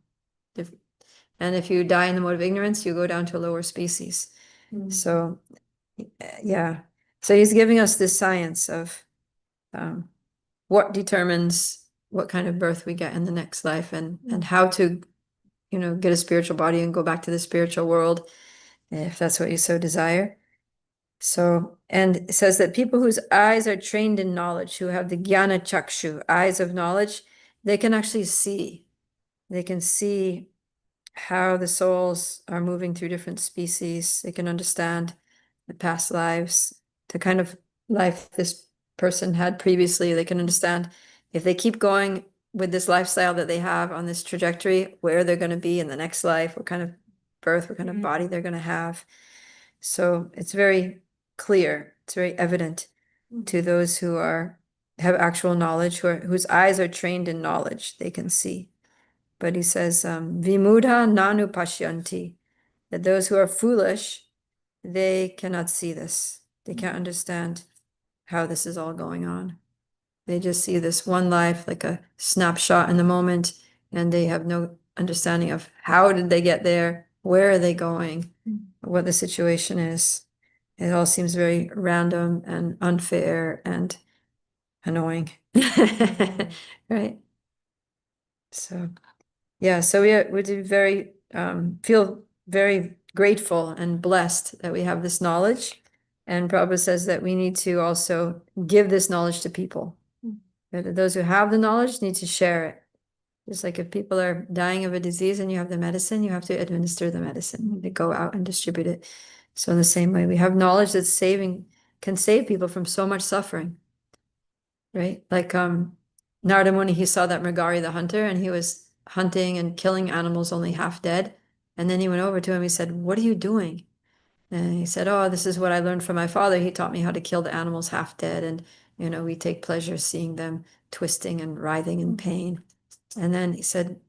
And if you die in the mode of ignorance, you go down to a lower species. So, yeah. So he's giving us this science of what determines what kind of birth we get in the next life and how to, get a spiritual body and go back to the spiritual world, if that's what you so desire. So, and it says that people whose eyes are trained in knowledge, who have the jnana chakshu, eyes of knowledge, they can actually see. They can see how the souls are moving through different species. They can understand the past lives, the kind of life this person had previously. They can understand if they keep going with this lifestyle that they have on this trajectory, where they're going to be in the next life, what kind of birth, what kind of body they're going to have. So it's very clear, it's very evident to those who have actual knowledge, whose eyes are trained in knowledge, they can see. But he says, Vimudha nanu pashyanti, that those who are foolish, they cannot see this. They can't understand how this is all going on. They just see this one life like a snapshot in the moment, and they have no understanding of how did they get there, where are they going, what the situation is. It all seems very random and unfair and annoying. Right? So yeah, so we do feel very grateful and blessed that we have this knowledge. And Prabhupada says that we need to also give this knowledge to people. That those who have the knowledge need to share it. Just like if people are dying of a disease and you have the medicine, you have to administer the medicine, to go out and distribute it. So in the same way, we have knowledge that can save people from so much suffering. Right? Like Narada Muni, he saw that Mrigari the hunter, and he was hunting and killing animals only half dead. And then he went over to him, he said, "What are you doing?" And he said, "Oh, this is what I learned from my father. He taught me how to kill the animals half dead. And, we take pleasure seeing them twisting and writhing in pain." And then he said,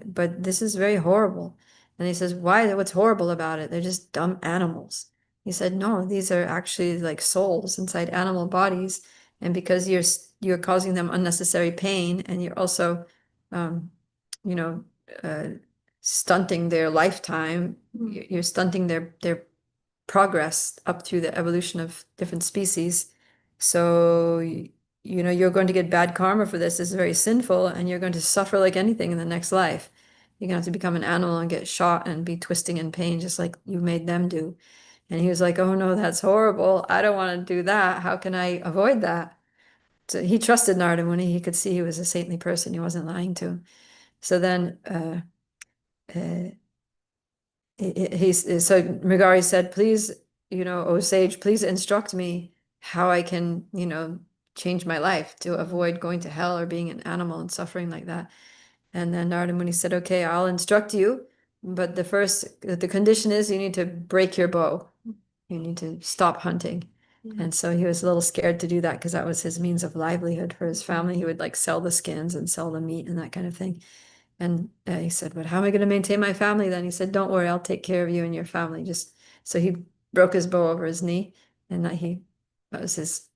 but this is very horrible. And he says, why? What's horrible about it? They're just dumb animals. He said, no, these are actually like souls inside animal bodies. And because you're causing them unnecessary pain, and you're also, you know, stunting their lifetime, you're stunting their progress up through the evolution of different species. So, you know, you're going to get bad karma for this. This is very sinful, and you're going to suffer like anything in the next life. You're gonna have to become an animal and get shot and be twisting in pain, just like you made them do. And he was like, oh no, that's horrible. I don't want to do that. How can I avoid that? So he trusted Narada Muni. He could see he was a saintly person. He wasn't lying to him. So then so Mrigari said, please, you know, O sage, please instruct me how I can, you know, change my life to avoid going to hell or being an animal and suffering like that. And then Narada Muni said, okay, I'll instruct you, but the condition is you need to break your bow. You need to stop hunting. And so he was a little scared to do that because that was his means of livelihood for his family. He would like sell the skins and sell the meat and that kind of thing. And he said, but how am I going to maintain my family then? He said, don't worry, I'll take care of you and your family. Just so he broke his bow over his knee, and that was his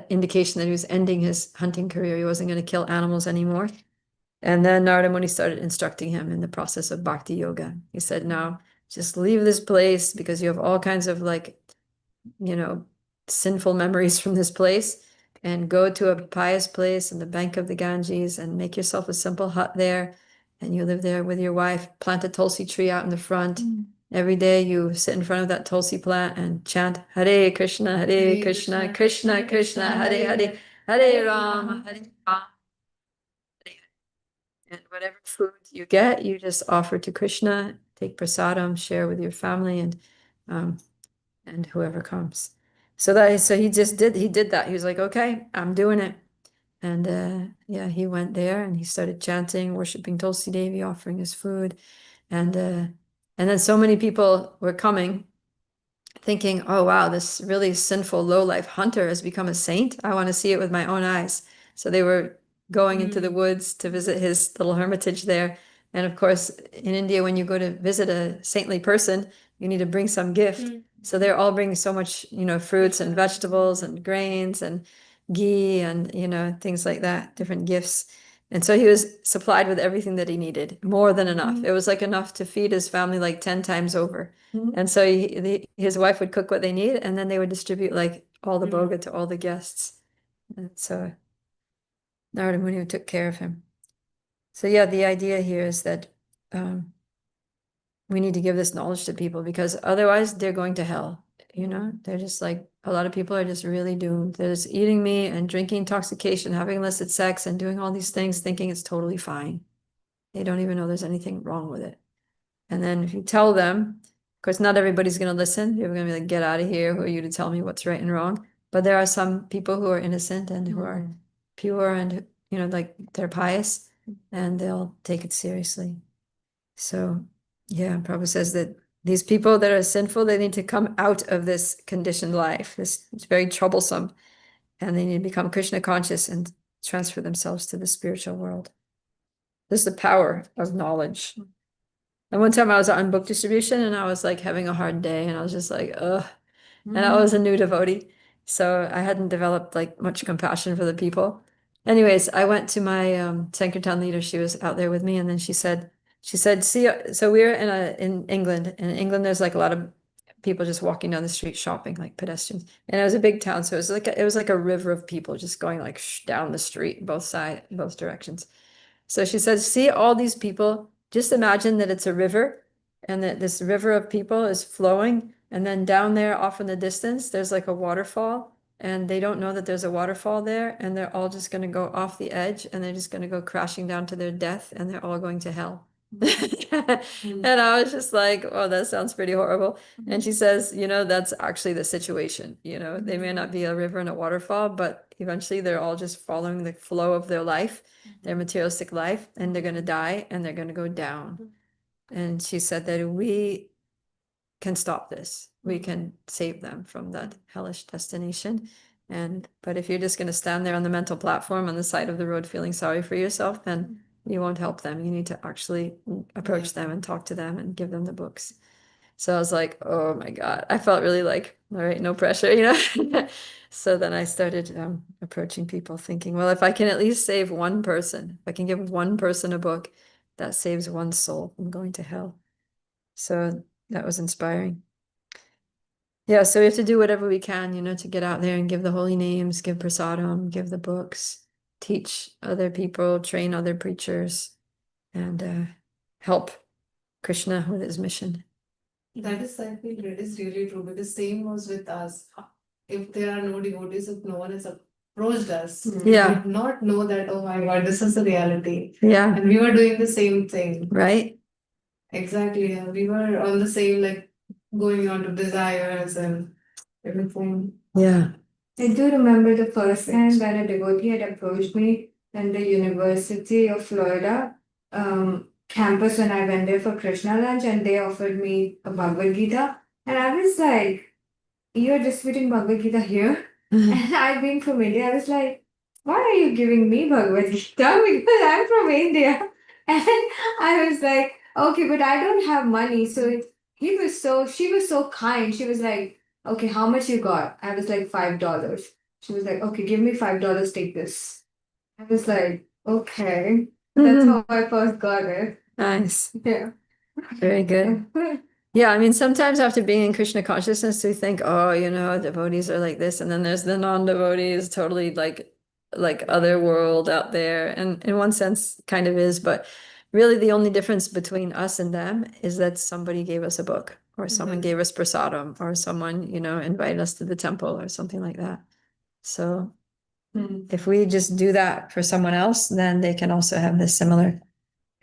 indication that he was ending his hunting career. He wasn't going to kill animals anymore. And then Narada Muni started instructing him in the process of bhakti yoga. He said, now just leave this place because you have all kinds of like, you know, sinful memories from this place, and go to a pious place in the bank of the Ganges and make yourself a simple hut there. And you live there with your wife, plant a tulsi tree out in the front. Every day you sit in front of that tulsi plant and chant Hare Krishna, Hare Krishna, Krishna Krishna, Hare Hare, Hare Rama, Hare Rama. And whatever food you get, you just offer to Krishna, take prasadam, share with your family and whoever comes. So he did that. He was like, okay, I'm doing it. And yeah, he went there and he started chanting, worshiping Tulsi Devi, offering his food. And then so many people were coming thinking, oh wow, this really sinful lowlife hunter has become a saint. I want to see it with my own eyes. So they were going into the woods to visit his little hermitage there. And of course, in India, when you go to visit a saintly person, you need to bring some gift. So they're all bringing so much, you know, fruits and vegetables and grains and ghee and, you know, things like that, different gifts. And so he was supplied with everything that he needed, more than enough. It was like enough to feed his family like 10 times over. And so his wife would cook what they need, and then they would distribute like all the boga to all the guests. And so Narada Muni took care of him. So yeah, the idea here is that we need to give this knowledge to people, because otherwise they're going to hell. You know, they're just like, a lot of people are just really doomed. They're just eating meat and drinking intoxication, having illicit sex and doing all these things, thinking it's totally fine. They don't even know there's anything wrong with it. And then if you tell them, of course, not everybody's going to listen. You're going to be like, get out of here. Who are you to tell me what's right and wrong? But there are some people who are innocent and who are pure and, you know, like they're pious, and they'll take it seriously. So yeah, Prabhupada says that these people that are sinful, they need to come out of this conditioned life. It's very troublesome, and they need to become Krishna conscious and transfer themselves to the spiritual world. This is the power of knowledge. And one time I was on book distribution and I was like having a hard day, and I was just like, ugh. And I was a new devotee, so I hadn't developed like much compassion for the people. Anyways, I went to my Sankirtan leader. She was out there with me, and then she said, see, so we're in England. And in England, there's like a lot of people just walking down the street shopping, like pedestrians. And it was a big town, so it was like a river of people just going like down the street, both directions. So she says, see all these people, just imagine that it's a river, and that this river of people is flowing. And then down there off in the distance, there's like a waterfall, and they don't know that there's a waterfall there. And they're all just going to go off the edge, and they're just going to go crashing down to their death, and they're all going to hell. And I was just like, oh, that sounds pretty horrible. And she says, you know, that's actually the situation. You know, they may not be a river and a waterfall, but eventually they're all just following the flow of their life, their materialistic life, and they're going to die and they're going to go down. And she said that we can stop this. We can save them from that hellish destination. But if you're just going to stand there on the mental platform on the side of the road feeling sorry for yourself, then you won't help them. You need to actually approach them and talk to them and give them the books. So I was like, oh my God, I felt really like, all right, no pressure, you know? So then I started approaching people thinking, well, if I can at least save one person, if I can give one person a book, that saves one soul from going to hell. So that was inspiring. Yeah, so we have to do whatever we can, you know, to get out there and give the holy names, give prasadam, give the books, teach other people, train other preachers, and help Krishna with his mission. That is, I feel, it is really true because same was with us. If there are no devotees, if no one has approached us, Yeah. we did not know that, oh my God, this is the reality. Yeah, And we were doing the same thing. right? Exactly. Yeah. We were on the same, like, going on to desires and everything. Yeah. I do remember the first time that a devotee had approached me in the University of Florida campus when I went there for Krishna lunch, and they offered me a Bhagavad Gita. And I was like, you're distributing Bhagavad Gita here? And I've been from India. I was like, why are you giving me Bhagavad Gita? Because I'm from India. And I was like, okay, but I don't have money. So she was so kind. She was like, okay, how much you got? I was like, $5. She was like, okay, give me $5, take this. I was like, okay. That's how I first got it. Nice. Yeah. Very good. Yeah, I mean, sometimes after being in Krishna consciousness, we think, oh, you know, devotees are like this, and then there's the non-devotees, totally like other world out there. And in one sense, kind of is, but really the only difference between us and them is that somebody gave us a book, or someone gave us prasadam, or someone, you know, invited us to the temple or something like that. So if we just do that for someone else, then they can also have this similar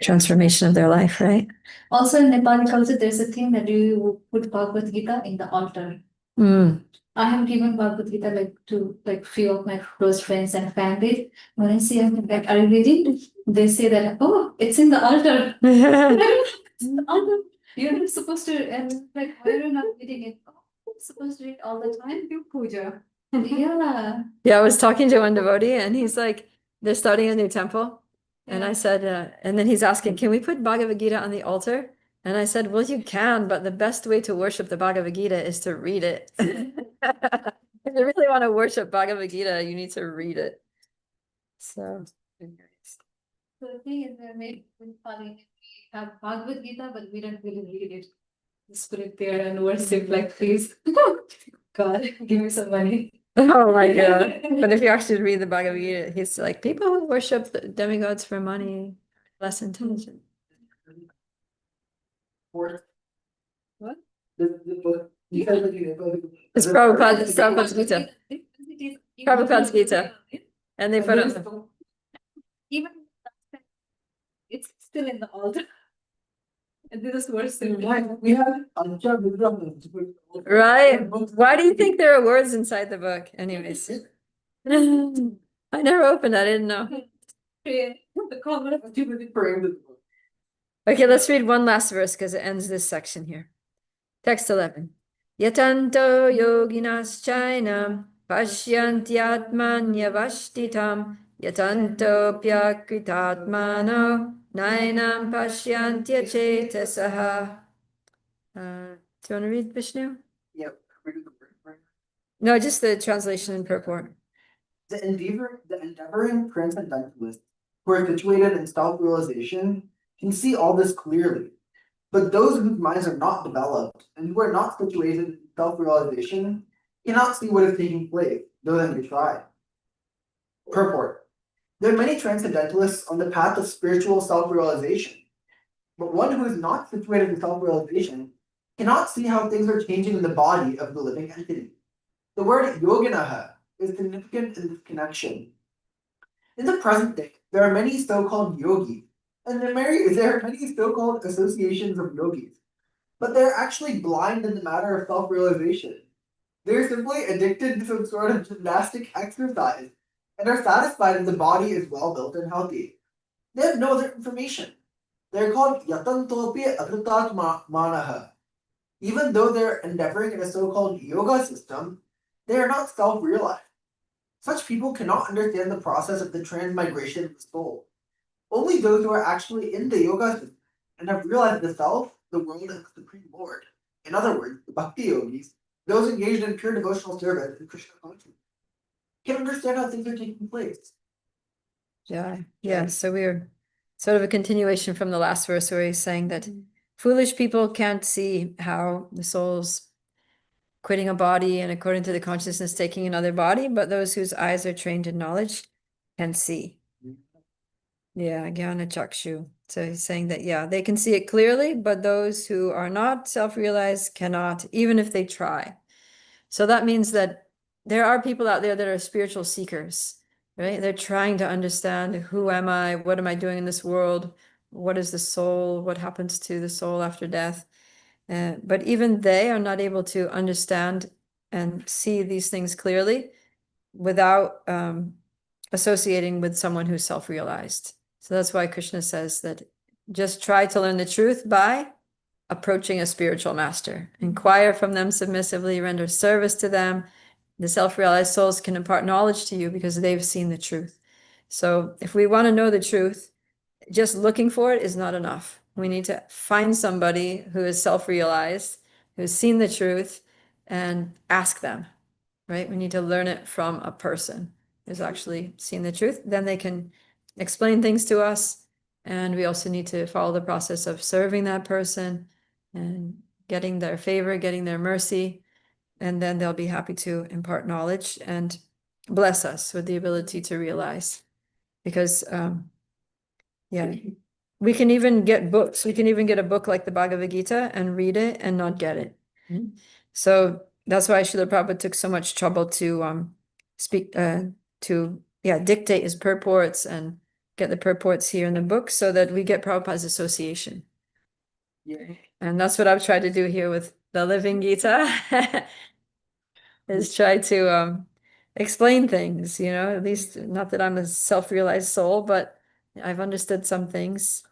transformation of their life, right? Also in Nepali culture, there's a thing that you put Bhagavad Gita in the altar. Mm. I have given Bhagavad Gita like to like few of my close friends and family. When I say, like, are you reading? They say that, oh, it's in the altar. It's in the altar. You're not supposed to, and like, why are you not reading it? Oh, I'm supposed to read all the time. Do puja. Yeah. Yeah, I was talking to one devotee and he's like, they're starting a new temple. And I said, and then he's asking, can we put Bhagavad Gita on the altar? And I said, well, you can, but the best way to worship the Bhagavad Gita is to read it. If you really want to worship Bhagavad Gita, you need to read it. So, So the thing is that maybe in Nepali, we have Bhagavad Gita, but we don't really read it. Just put it there and worship, like, please, God, give me some money. oh my God. But if you actually read the Bhagavad Gita, he's like, people who worship the demigods for money, less intelligent. What? What? The book. You said like It's Prabhupada's Gita. Prabhupada's Gita. And they put it on. Even it's still in the altar. And this is worship. We have Ancha Vigraha. Right? Why do you think there are words inside the book? Anyways. I never opened it, I didn't know. The cover of Okay, let's read one last verse because it ends this section here. Text 11. Yatanto yoginas chainam pasyantyatmanyavashtitam yatanto pyakritatmano nainam pasyantyachetasaha. Do you want to read, Vishnu? Yep. We do the word, right? No, just the translation and purport. The endeavoring transcendentalists who are situated in self-realization can see all this clearly. But those whose minds are not developed and who are not situated in self-realization cannot see what is taking place, though they may try. Purport. There are many transcendentalists on the path of spiritual self-realization, but one who is not situated in self-realization cannot see how things are changing in the body of the living entity. The word yoginaha is significant in this connection. In the present day, there are many so-called yogis, and there are many so-called associations of yogis, but they're actually blind in the matter of self-realization. They're simply addicted to some sort of gymnastic exercise and are satisfied if the body is well built and healthy. They have no other information. They're called yatantopi akratat manaha. Even though they're endeavoring in a so-called yoga system, they are not self-realized. Such people cannot understand the process of the transmigration of the soul. Only those who are actually in the yoga and have realized the self, the world, and the Supreme Lord. In other words, the bhakti yogis, those engaged in pure devotional service and Krishna consciousness, can understand how things are taking place. Yeah, so we're sort of a continuation from the last verse where he's saying that foolish people can't see how the soul's quitting a body and according to the consciousness taking another body, but those whose eyes are trained in knowledge can see. Yeah, Jnana Chakshu. So he's saying that, yeah, they can see it clearly, but those who are not self-realized cannot, even if they try. So that means that there are people out there that are spiritual seekers, right? They're trying to understand, who am I? What am I doing in this world? What is the soul? What happens to the soul after death? But even they are not able to understand and see these things clearly without associating with someone who's self-realized. So that's why Krishna says that just try to learn the truth by approaching a spiritual master. Inquire from them submissively, render service to them. The self-realized souls can impart knowledge to you because they've seen the truth. So if we want to know the truth, just looking for it is not enough. We need to find somebody who is self-realized, who's seen the truth, and ask them, right? We need to learn it from a person who's actually seen the truth. Then they can explain things to us. And we also need to follow the process of serving that person and getting their favor, getting their mercy. And then they'll be happy to impart knowledge and bless us with the ability to realize. Because, yeah, we can even get books. We can even get a book like the Bhagavad Gita and read it and not get it. So that's why Srila Prabhupada took so much trouble to dictate his purports and get the purports here in the book so that we get Prabhupada's association. Yeah. And that's what I've tried to do here with the Living Gita, is try to explain things, at least not that I'm a self-realized soul, but I've understood some things.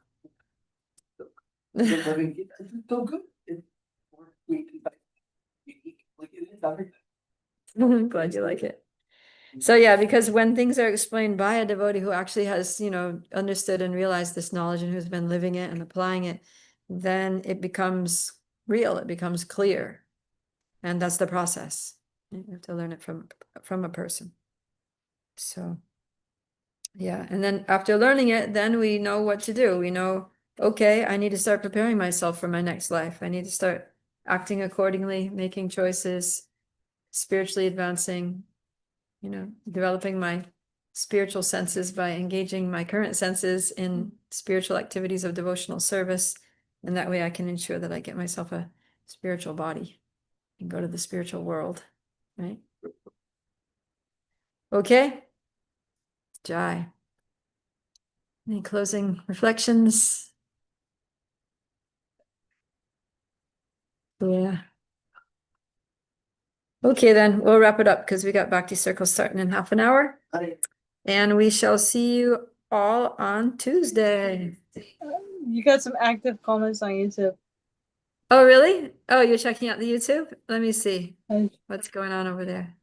The living Gita is so good. It's more sweet, in fact, unique. Like it is everything. I'm glad you like it. So yeah, because when things are explained by a devotee who actually has, understood and realized this knowledge and who's been living it and applying it, then it becomes real, it becomes clear. And that's the process. You have to learn it from a person. So yeah, and then after learning it, then we know what to do. We know, okay, I need to start preparing myself for my next life. I need to start acting accordingly, making choices, spiritually advancing, developing my spiritual senses by engaging my current senses in spiritual activities of devotional service. And that way I can ensure that I get myself a spiritual body and go to the spiritual world, right? Okay. Jai. Any closing reflections? Yeah. Okay, then we'll wrap it up because we got Bhakti Circle starting in half an hour. And we shall see you all on Tuesday. You got some active comments on YouTube. Oh, really? Oh, you're checking out the YouTube? Let me see. I- What's going on over there?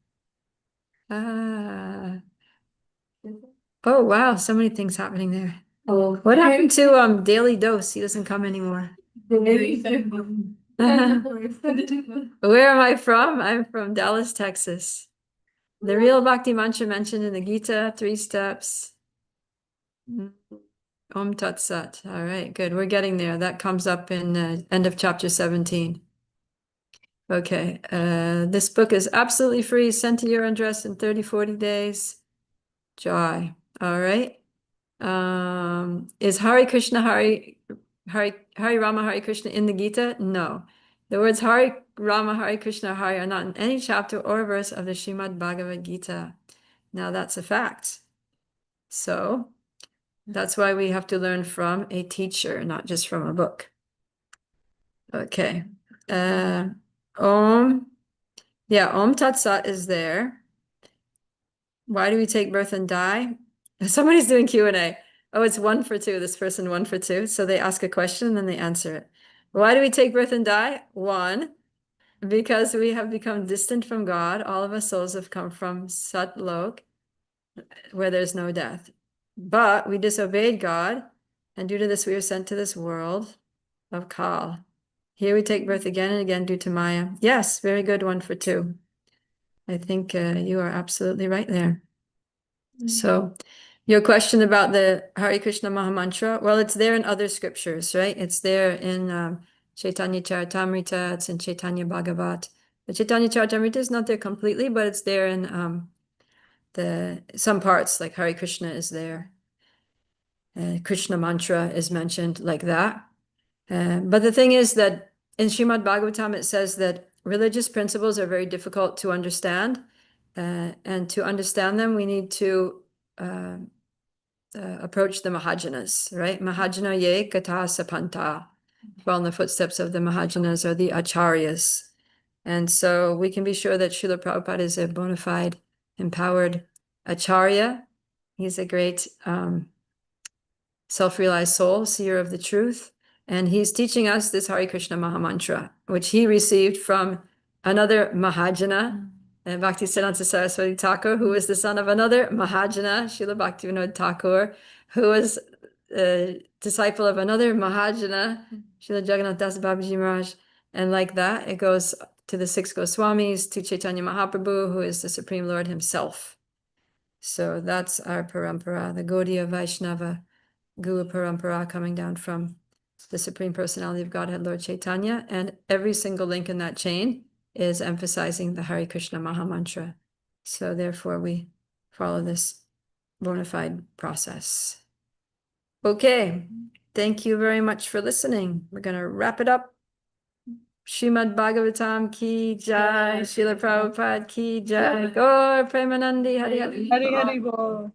Ah. Oh, wow. So many things happening there. Oh, What happened to Daily Dose? He doesn't come anymore. Where am I from? I'm from Dallas, Texas. The real Bhakti mantra mentioned in the Gita, 3 steps. Om Tat Sat. All right, good. We're getting there. That comes up in end of chapter 17. Okay, this book is absolutely free, sent to your address in 30-40 days. Joy. All right. Is Hare Krishna Hare Rama Hare Krishna in the Gita? No. The words Hare Rama Hare Krishna Hare are not in any chapter or verse of the Srimad Bhagavad Gita. Now that's a fact. So that's why we have to learn from a teacher, not just from a book. Okay. Om. Yeah, Om Tat Sat is there. Why do we take birth and die? Somebody's doing Q&A. Oh, it's 1 for 2. This person 1 for 2. So they ask a question and then they answer it. Why do we take birth and die? 1, because we have become distant from God. All of us souls have come from Sat Lok, where there's no death. But we disobeyed God, and due to this, we are sent to this world of Kal. Here we take birth again and again due to Maya. Yes, very good one for 2. I think you are absolutely right there. So, your question about the Hare Krishna Mahamantra, well, it's there in other scriptures, right? It's there in Chaitanya Charitamrita, it's in Chaitanya Bhagavad. The Chaitanya Charitamrita is not there completely, but it's there in some parts, like Hare Krishna is there. Krishna mantra is mentioned like that. But the thing is that in Srimad Bhagavatam, it says that religious principles are very difficult to understand. And to understand them, we need to approach the Mahajanas, right? Mahajana ye kata sapanta. Follow in the footsteps of the Mahajanas or the Acharyas. And so we can be sure that Srila Prabhupada is a bona fide, empowered Acharya. He's a great self-realized soul, seer of the truth. And he's teaching us this Hare Krishna Mahamantra, which he received from another Mahajana, Bhaktisiddhanta Saraswati Thakur, who was the son of another Mahajana, Srila Bhaktivinoda Thakur, who was a disciple of another Mahajana, Srila Jagannath Das Babaji Maharaj. And like that, it goes to the 6 Goswamis, to Chaitanya Mahaprabhu, who is the Supreme Lord himself. So that's our parampara, the Gaudiya Vaishnava Guru Parampara, coming down from the Supreme Personality of Godhead, Lord Chaitanya. And every single link in that chain is emphasizing the Hare Krishna Mahamantra. So therefore we follow this bona fide process. Okay, thank you very much for listening. We're going to wrap it up. Srimad Bhagavatam ki jai, Srila Prabhupada ki jai, Gaur Premanandi Hari Hari. Hari Hari Bol.